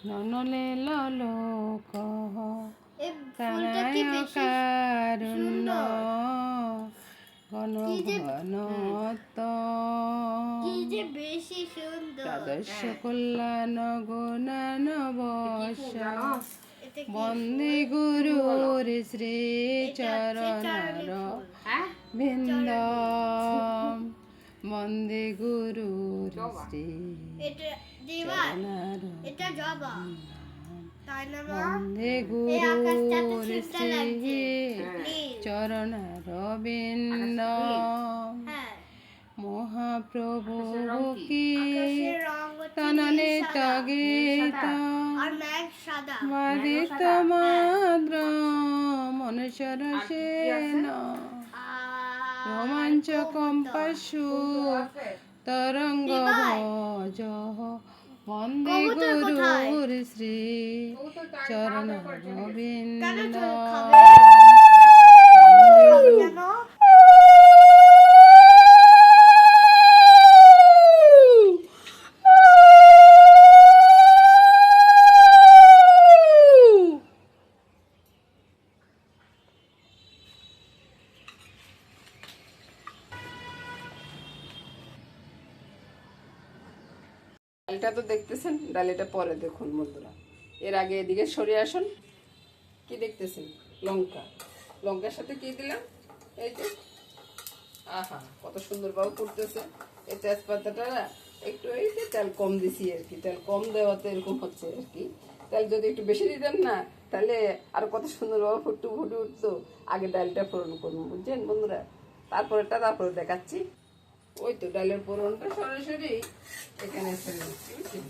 ননলে লোক কানায় কারুণ্য ঘন ঘন তাদর্শ কল্যাণ গুণান বশ বন্দে গুরুর শ্রী চরণার বৃন্দ বন্দে গুরুর শ্রী চরণার বন্দে গুরুর শ্রী চরণার বৃন্দ মহাপ্রভু কি তননে তগিত বাদিত মাদ্র মনুষ্যর সেন রোমাঞ্চ কম্পাসু তরঙ্গ ভজ বন্দে গুরুর শ্রী চরণ গোবিন্দ। ডালটা তো দেখতেছেন, ডালিটা পরে দেখুন বন্ধুরা। এর আগে এদিকে সরে আসুন। কি দেখতেছেন? লঙ্কা, লঙ্কার সাথে কি দিলাম? এই যে আহা, কত সুন্দরভাবে করতেছে। এই তেজপাতাটা একটু এই যে তেল কম দিছি আর কি, তেল কম দেওয়াতে এরকম হচ্ছে আর কি। তেল যদি একটু বেশি দিতাম না, তাহলে আর কত সুন্দরভাবে ফুটে উঠতো। আগে ডালটা ফোড়ন করুন, বুঝছেন বন্ধুরা? তারপরে দেখাচ্ছি। ওই তো ডালের ফোড়নটা সরাসরি এখানে ফেলে দিচ্ছি, বুঝছেন?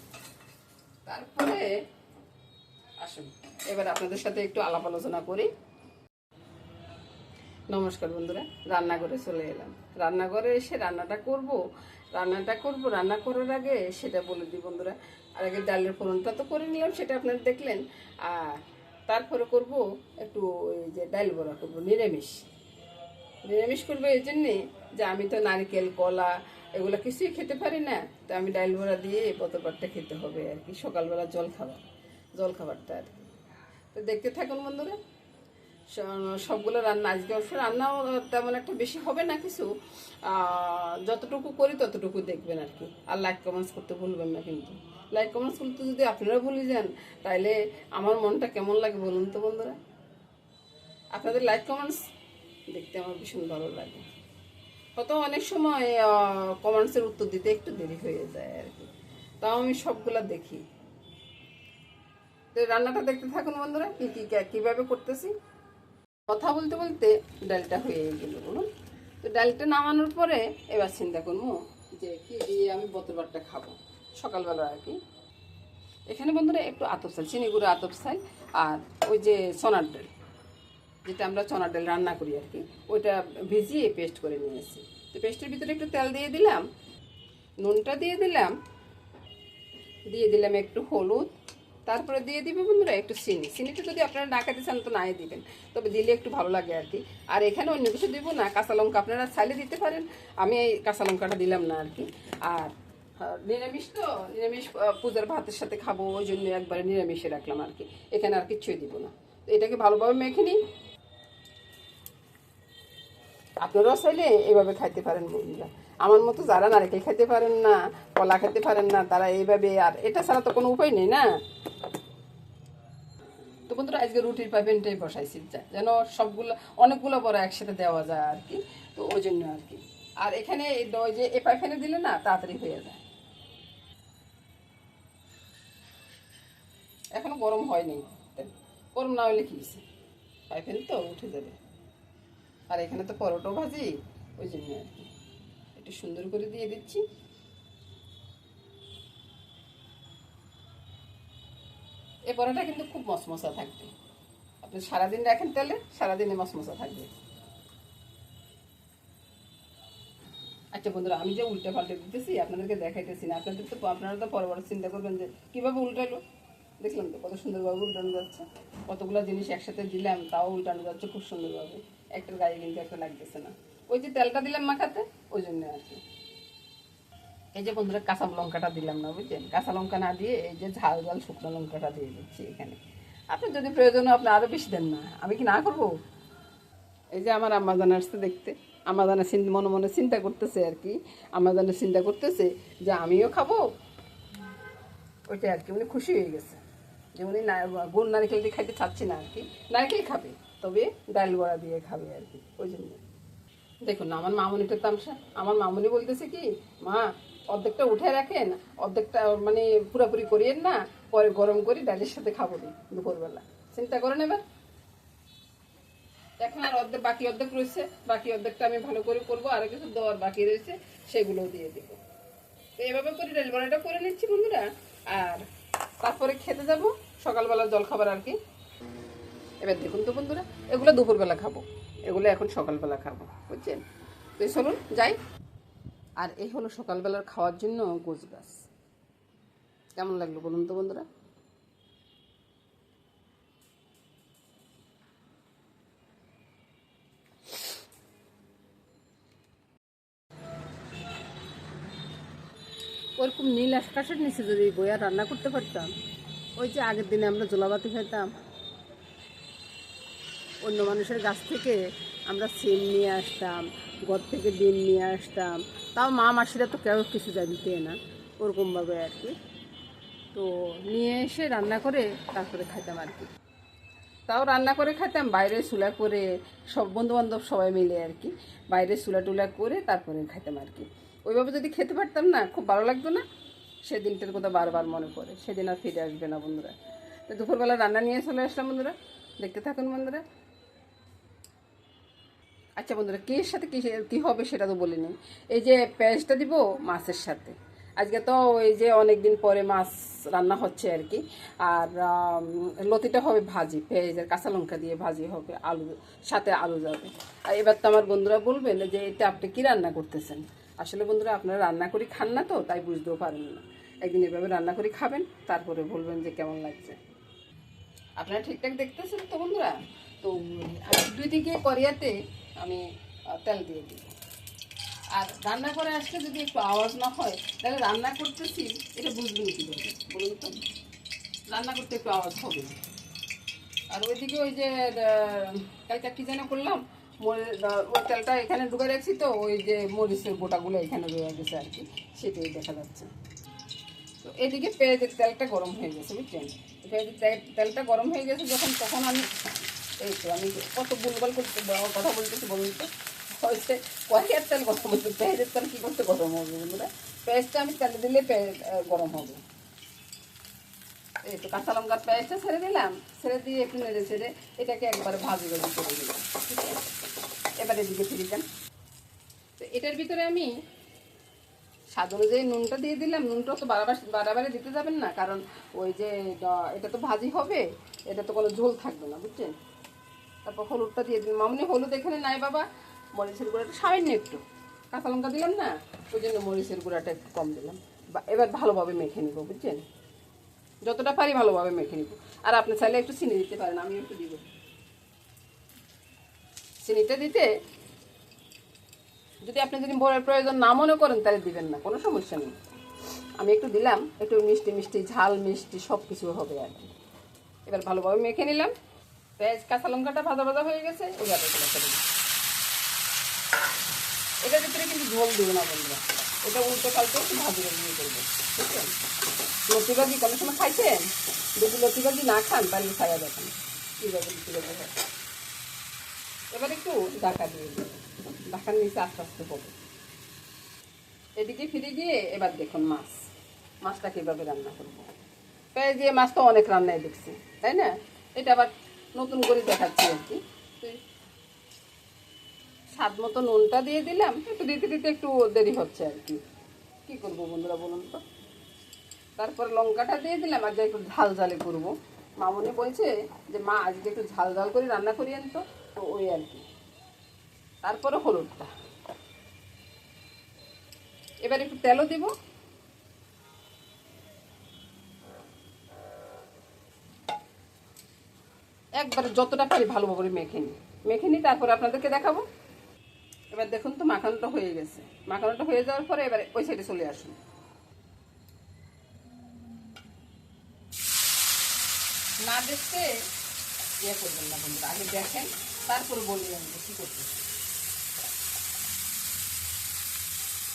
তারপরে আসুন এবার আপনাদের সাথে একটু আলাপ আলোচনা করি। নমস্কার বন্ধুরা, রান্নাঘরে চলে এলাম। রান্নাঘরে এসে রান্না করার আগে সেটা বলে দিই বন্ধুরা। আর আগে ডালের ফোড়নটা তো করে নিলাম, সেটা আপনারা দেখলেন। আর তারপরে করব একটু ওই যে ডাল বড়া করবো, নিরামিষ করবো। এই জন্যে যে আমি তো নারকেল কলা এগুলো কিছুই খেতে পারি না, তো আমি ডাল বড়া দিয়ে বতরটা খেতে হবে আর কি, সকালবেলা জলখাবারটা আর কি। তো দেখতে থাকুন বন্ধুরা। সবগুলো রান্না আজকে অবশ্য রান্নাও তেমন একটা বেশি হবে না, কিছু যতটুকু করি ততটুকু দেখবেন আর কি। আর লাইক কমেন্টস করতে ভুলবেন না কিন্তু। লাইক কমেন্টস করতে যদি আপনারা ভুলে যান, তাহলে আমার মনটা কেমন লাগে বলুন তো বন্ধুরা? আপনাদের লাইক কমেন্টস দেখতে আমার ভীষণ ভালো লাগে। হয়তো অনেক সময় কমেন্টসের উত্তর দিতে একটু দেরি হয়ে যায় আর কি, তাও আমি সবগুলা দেখি। তো রান্নাটা দেখতে থাকুন বন্ধুরা, কীভাবে করতেছি। কথা বলতে বলতে ডালটা হয়ে গেল বলুন। তো ডালটা নামানোর পরে এবার চিন্তা করবো যে কি দিয়ে আমি বতরটা খাবো সকালবেলা আর কি। এখানে বন্ধুরা একটু আতপ চাল, চিনি গুঁড়ো আতপ চাল, আর ওই যে সোনার ডাল, যেটা আমরা চনার ডাল রান্না করি আর কি, ওইটা ভিজিয়ে পেস্ট করে নিয়েছি। তো পেস্টের ভিতরে একটু তেল দিয়ে দিলাম, নুনটা দিয়ে দিলাম একটু হলুদ, তারপরে দিয়ে দিবে বন্ধুরা একটু চিনিটা যদি আপনারা না খেতে চান তো নাই দিবেন, তবে দিলে একটু ভালো লাগে আর কি। আর এখানে অন্য কিছু দিব না, কাঁচা লঙ্কা আপনারা চাইলে দিতে পারেন, আমি এই কাঁচা লঙ্কাটা দিলাম না আর কি। আর নিরামিষ তো, নিরামিষ পূজার ভাতের সাথে খাবো, ওই জন্য একবারে নিরামিষে রাখলাম আর কি। এখানে আর কিচ্ছুই দিব না। তো এটাকে ভালোভাবে মেখে নিই। আপনারাও চাইলে এইভাবে খাইতে পারেন বন্ধুরা। আমার মতো যারা নারকেল খেতে পারেন না, কলা খেতে পারেন না, তারা এইভাবে, আর এটা ছাড়া তো কোনো উপায় নেই না। তো বন্ধুরা আজকে রুটির পাইপেনটাই বসাইছি, যেন অনেকগুলো বড় একসাথে দেওয়া যায় আর কি, তো ওই জন্য আর কি। আর এখানে ওই যে এ পাইপেনে দিলে না তাড়াতাড়ি হয়ে যায়। এখনো গরম হয়নি, গরম না হলে কি হয়েছে, পাইপেন তো উঠে যাবে। আর এখানে তো পরোটা ভাজি, ওই জন্য আর কি একটু সুন্দর করে দিয়ে দিচ্ছি। এই পরোটা কিন্তু খুব মশমশা থাকবে, আপনি সারাদিন রাখেন তাহলে সারাদিনে মশমশা থাকবে। আচ্ছা বন্ধুরা, আমি যে উল্টে পাল্টে দিতেছি আপনাদেরকে দেখাইতেছি না, আপনারা তো পরে চিন্তা করবেন যে কীভাবে উল্টালো। দেখলাম তো কত সুন্দরভাবে উল্টানো যাচ্ছে, কতগুলো জিনিস একসাথে দিলাম তাও উল্টানো যাচ্ছে খুব সুন্দরভাবে, একটার গায়ে কিন্তু একটা লাগতেছে না। ওই যে তেলটা দিলাম মাখাতে, ওই জন্য আর কি। এই যে বন্ধুরা কাঁচা লঙ্কাটা দিলাম না, বুঝছেন? কাঁচা লঙ্কা না দিয়ে এই যে ঝাল ঝাল শুকনো লঙ্কাটা দিয়ে দিচ্ছি এখানে। আপনি যদি প্রয়োজন হয় আপনি আরও বেশি দেন না, আমি কি না করবো? এই যে আমার আম্মাজান আসছে দেখতে, আম্মাজানের মনে মনে চিন্তা করতেছে আর কি, আম্মাজানের চিন্তা করতেছে যে আমিও খাবো ওইটা আর কি। উনি খুশি হয়ে গেছে যে উনি গুড় নারকেল দিয়ে খাইতে চাচ্ছি না আর কি, নারকেল খাবে তবে ডাল বড়া দিয়ে খাবে আর কি, ওই জন্য। দেখুন আমার মামুনিটার তামসা, আমার মামুনি বলতেছে কি, মা অর্ধেকটা উঠে রাখেন, অর্ধেকটা মানে পুরাপুরি করিয়েন না, পরে গরম করি ডালের সাথে খাবো দিই দুপুরবেলা। চিন্তা করেন এবার। এখন আর অর্ধেক বাকি অর্ধেক রয়েছে, বাকি অর্ধেকটা আমি ভালো করে করবো, আরো কিছু দেওয়ার বাকি রয়েছে সেগুলোও দিয়ে দিব। তো এভাবে করে ডাল বড়াটা করে নিচ্ছি বন্ধুরা, আর তারপরে খেতে যাব সকালবেলার জলখাবার আর কি। এবার দেখুন তো বন্ধুরা, এগুলো দুপুরবেলা খাবো, এগুলো এখন সকালবেলা খাবো, বুঝছেন? তো চলুন যাই। আর এই হলো সকালবেলার খাওয়ার জন্য গোছ গাছ। কেমন লাগলো বলুন তো বন্ধুরা? ওরকম নীল আকাশের নিচে যদি বইয়া রান্না করতে পারতাম, ওই যে আগের দিনে আমরা জোলাবাতি খাইতাম, অন্য মানুষের গাছ থেকে আমরা সিম নিয়ে আসতাম, ঘর থেকে ডিম নিয়ে আসতাম, তাও মা মাসিরা তো কেউ কিছু জানতে না, ওরকমভাবে আর কি। তো নিয়ে এসে রান্না করে তারপরে খাইতাম আর কি। তাও রান্না করে খাইতাম বাইরে চুলা করে, সব বন্ধুবান্ধব সবাই মিলে আর কি, বাইরে চুলা টুলা করে তারপরে খাইতাম আর কি। ওইভাবে যদি খেতে পারতাম না, খুব ভালো লাগতো না? সেদিনটার কথা বারবার মনে পড়ে, সেদিন আর ফিরে আসবে না বন্ধুরা। তো দুপুরবেলা রান্না নিয়ে চলে আসলাম বন্ধুরা, দেখতে থাকুন বন্ধুরা। আচ্ছা বন্ধুরা, কির সাথে কী হবে সেটা তো বলিনি। এই যে পেঁয়াজটা দিব মাছের সাথে, আজকে তো ওই যে অনেক দিন পরে মাছ রান্না হচ্ছে আর কি। আর লতিটা হবে ভাজি, পেঁয়াজের কাঁচা লঙ্কা দিয়ে ভাজি হবে, আলু সাথে আলু যাবে। আর এবার তো আমার বন্ধুরা বলবেন যে এটা আপনি কী রান্না করতেছেন। আসলে বন্ধুরা আপনারা রান্না করি খান না তো, তাই বুঝতেও পারেন না। একদিন এভাবে রান্না করি খাবেন, তারপরে বলবেন যে কেমন লাগছে। আপনারা ঠিকঠাক দেখতেছেন তো বন্ধুরা? তো আমি দুই দিকে করিয়াতে আমি তেল দিয়ে দিই। আর রান্না করে আসলে যদি একটু আওয়াজ না হয় তাহলে রান্না করতেছি এটা বুঝবেন কীভাবে বলুন তো? রান্না করতে একটু আওয়াজ হবে। আর ওইদিকে ওই যে কালকে কী যেন করলাম, ওই তেলটা এখানে ঢুকে রাখছি, তো ওই যে মরিচের গোটাগুলো এখানে রয়ে গেছে আর কি, সেটাই দেখা যাচ্ছে। তো এদিকে পেঁয়াজের তেলটা গরম হয়ে গেছে, বুঝছেন? পেঁয়াজের তেলটা গরম হয়ে গেছে যখন, তখন আমি এই তো আমি কত ভুলভাল করতে কথা বলতেছি বলুন তো? হয়েছে কয়ের তেল গরম হচ্ছে, পেঁয়াজের তেল কী করতে গরম হবে বন্ধুরা? পেঁয়াজটা আমি তেলে দিলে গরম হবে। এই তো কাঁচা লঙ্কার পেঁয়াজটা ছেড়ে দিলাম, ছেড়ে দিয়ে একটু নেড়ে ছেড়ে এটাকে একবারে ভাজি ভাজি করে দিলাম, ঠিক আছে? এবারে দিকে ফিরে যান। তো এটার ভিতরে আমি স্বাদ অনুযায়ী নুনটা দিয়ে দিলাম। নুনটা তো বাড়াবাড়ি দিতে যাবেন না, কারণ ওই যে এটা তো ভাজি হবে, এটা তো কোনো ঝোল থাকবে না, বুঝছেন? তারপর হলুদটা দিয়ে দিন। মামনি হলুদ এখানে নাই বাবা, মরিচের গুঁড়াটা সামান্য একটু, কাঁচা লঙ্কা দিলাম না, ওই জন্য মরিচের গুঁড়াটা একটু কম দিলাম। এবার ভালোভাবে মেখে নিব, বুঝছেন? যতটা পারি ভালোভাবে মেখে নিব। আর আপনি চাইলে একটু চিনি দিতে পারেন, আমি একটু দিব। চিনিটা দিতে যদি আপনি যদি বড় প্রয়োজন না মনে করেন তাহলে দিবেন না, কোনো সমস্যা নেই। আমি একটু দিলাম, একটু মিষ্টি মিষ্টি ঝাল মিষ্টি সব কিছু হবে আর কি। এবার ভালোভাবে মেখে নিলাম। পেঁয়াজ কাঁচা লঙ্কাটা ভাজা ভাজা হয়ে গেছে, এবার এটার ভিতরে কিন্তু ঝোল দিব না বন্ধুরা, এটা উল্টো পাল্টে একটু ভাজি ভাজি করবো, বুঝছেন? লতি ভাজি কোনো সময় খাইছেন? যদি লতি ভাজি না খান তাহলে খাইয়া দেখেন কীভাবে কীভাবে হয়। এবার একটু ঢাকা দিয়ে দেবো, ঢাকার নিচে আস্তে আস্তে হবে। এদিকে ফিরে গিয়ে এবার দেখুন মাছটা কীভাবে রান্না করবো। পেঁয়াজ দিয়ে মাছ তো অনেক রান্নায় দেখছি, তাই না? এটা আবার নতুন করে দেখাচ্ছি আর কি। স্বাদ মতো নুনটা দিয়ে দিলাম, একটু দিতে দিতে একটু দেরি হচ্ছে আর কি, কী করবো বন্ধুরা বলুন তো? তারপর লঙ্কাটা দিয়ে দিলাম, আজকে একটু ঝাল ঝালে করবো। মামনি বলছে যে মা আজকে একটু ঝাল ঝাল করে রান্না করিয়েন তো, তো ওই আর কি। তারপরে হলুদটা, এবার একটু তেলও দিব। একবারে যতটা পারি ভালোভাবে মেখে নিই, তারপরে আপনাদেরকে দেখাবো। এবার দেখুন তো মাখানোটা হয়ে গেছে। মাখানোটা হয়ে যাওয়ার পরে এবার ওই সাইডে চলে আসুন। না দেখতে ইয়ে করবেন না বন্ধুরা, আগে দেখেন তারপর বলি আমি কি করতেছি।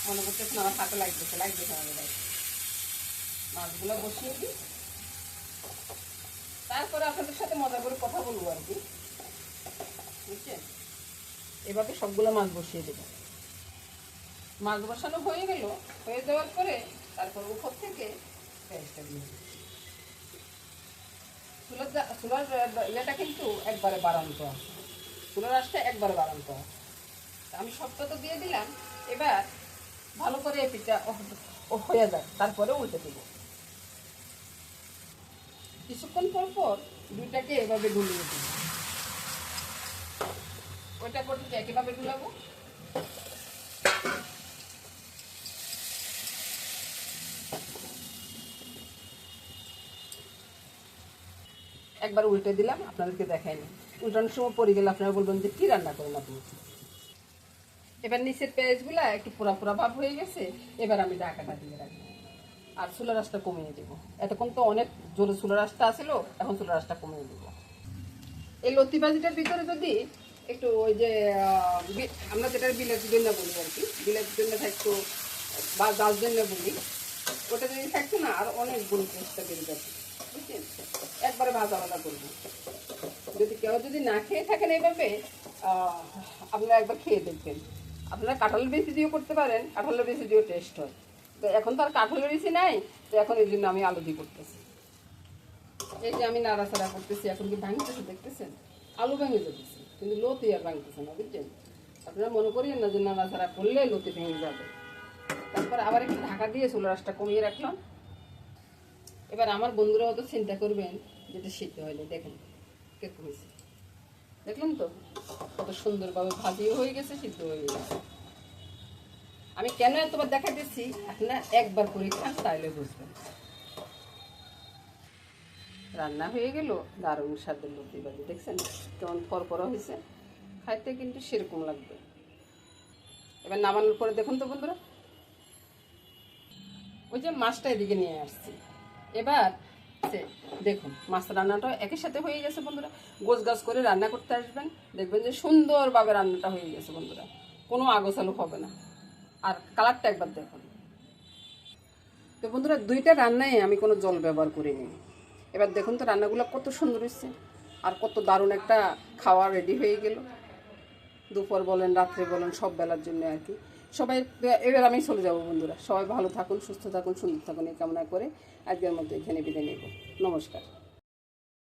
মনে করতেছেন আমার হাতে লাগতেছে আমাদের গায়ে। মাছগুলো বসিয়ে দিই, তারপরে আপনাদের সাথে মজা করে কথা বলবো আর কি, বুঝছেন? এভাবে সবগুলো মাছ বসিয়ে দেবো। মাছ বসানো হয়ে গেল, হয়ে যাওয়ার পরে তারপর উপর থেকে পেঁয়াজটা দিয়ে দিই। চুলার ইয়েটা কিন্তু একবারে বাড়ান্ত আছে, চুলার আঁচটা একবারে বাড়ান্ত আছে। আমি সবটা তো দিয়ে দিলাম, এবার ভালো করে পিঠা হয়ে যায়, তারপরে উল্টে দেবো। কিছুক্ষণ পর পর দুইটাকে এভাবে ডুলিয়ে দেবো। ওইটা করতে একইভাবে ডুলাবো। একবার উল্টে দিলাম, আপনাদেরকে দেখাইনি। উল্টানোর সময় পড়ে গেলে আপনারা বলবেন যে কী রান্না করেন আপনি। এবার নিচের পেঁয়াজগুলা একটু পোড়া পোড়া ভাব হয়ে গেছে, এবার আমি ঢাকাটা দিয়ে রাখবো আর চুলার আঁচটা কমিয়ে দেবো। এতক্ষণ তো অনেক জোরে চুলার আঁচটা আসছিল, এখন চুলার আঁচটা কমিয়ে দেবো। এই লতি ভাজিটার ভিতরে যদি একটু ওই যে আমরা যেটা বিলাতির জন্য বলি আর কি, বিলাতির জন্য থাকতো বা গাছ জন্য বলি, ওটা যদি থাকতো না আর অনেক গুণ টেস্টটা বেড়ে যাচ্ছে, বুঝছেন? একবারে ভাজা ভাজা করবো। যদি কেউ যদি না খেয়ে থাকেন এইভাবে, আপনারা একবার খেয়ে দেখবেন। আপনারা কাঁঠালের বেশি দিয়েও করতে পারেন, কাঁঠালের বেশি দিয়েও টেস্ট হয়। তো এখন তো আর কাঁঠালের বেশি নাই, তো এখন এই জন্য আমি আলু দিয়ে করতেছি। এই যে আমি নাড়াচাড়া করতেছি, এখন কি ভাঙতেছে দেখতেছেন? আলু ভেঙে যেতেছে, কিন্তু লতি আর ভাঙতেছে না, বুঝছেন? আপনারা মনে করিয়েন না যে নাড়াচাড়া করলে লতি ভেঙে যাবে। তারপর আবার একটু ঢাকা দিয়ে চুলার আঁচটা কমিয়ে রাখলাম। এবার আমার বন্ধুরা অত চিন্তা করবেন যেটা সিদ্ধ হয়নি। দেখেন কিরকম হয়েছে, দেখলেন তো কত সুন্দরভাবে ভাজিও হয়ে গেছে, সিদ্ধ হয়ে গেছে। আমি কেন এতবার দেখা দিচ্ছি, আপনারা একবার করে খান, তাইলে বুঝবেন। রান্না হয়ে গেল, দারুণ স্বাদের লতি ভাজি। দেখছেন কেমন করকরা হয়েছে, খাইতে কিন্তু সেরকম লাগবে। এবার নামানোর পরে দেখুন তো বন্ধুরা, ওই যে মাছটা এদিকে নিয়ে আসছি। এবার দেখুন মাছ রান্নাটা একই সাথে হয়ে গেছে বন্ধুরা। গোছ গাছ করে রান্না করতে আসবেন, দেখবেন যে সুন্দরভাবে রান্নাটা হয়ে গেছে বন্ধুরা, কোনো আগোছালো হবে না। আর কালারটা একবার দেখুন তো বন্ধুরা, দুইটা রান্নায় আমি কোনো জল ব্যবহার করিনি। এবার দেখুন তো রান্নাগুলো কত সুন্দর হয়েছে, আর কত দারুণ একটা খাওয়া রেডি হয়ে গেল। দুপুর বলেন, রাত্রে বলেন, সব বেলার জন্য আর কি। সবাই এবার আমি চলে যাবো বন্ধুরা। সবাই ভালো থাকুন, সুস্থ থাকুন, সুন্দর থাকুন, এই কামনা করে আজকের মতো এখানে বিদায় নেব। নমস্কার।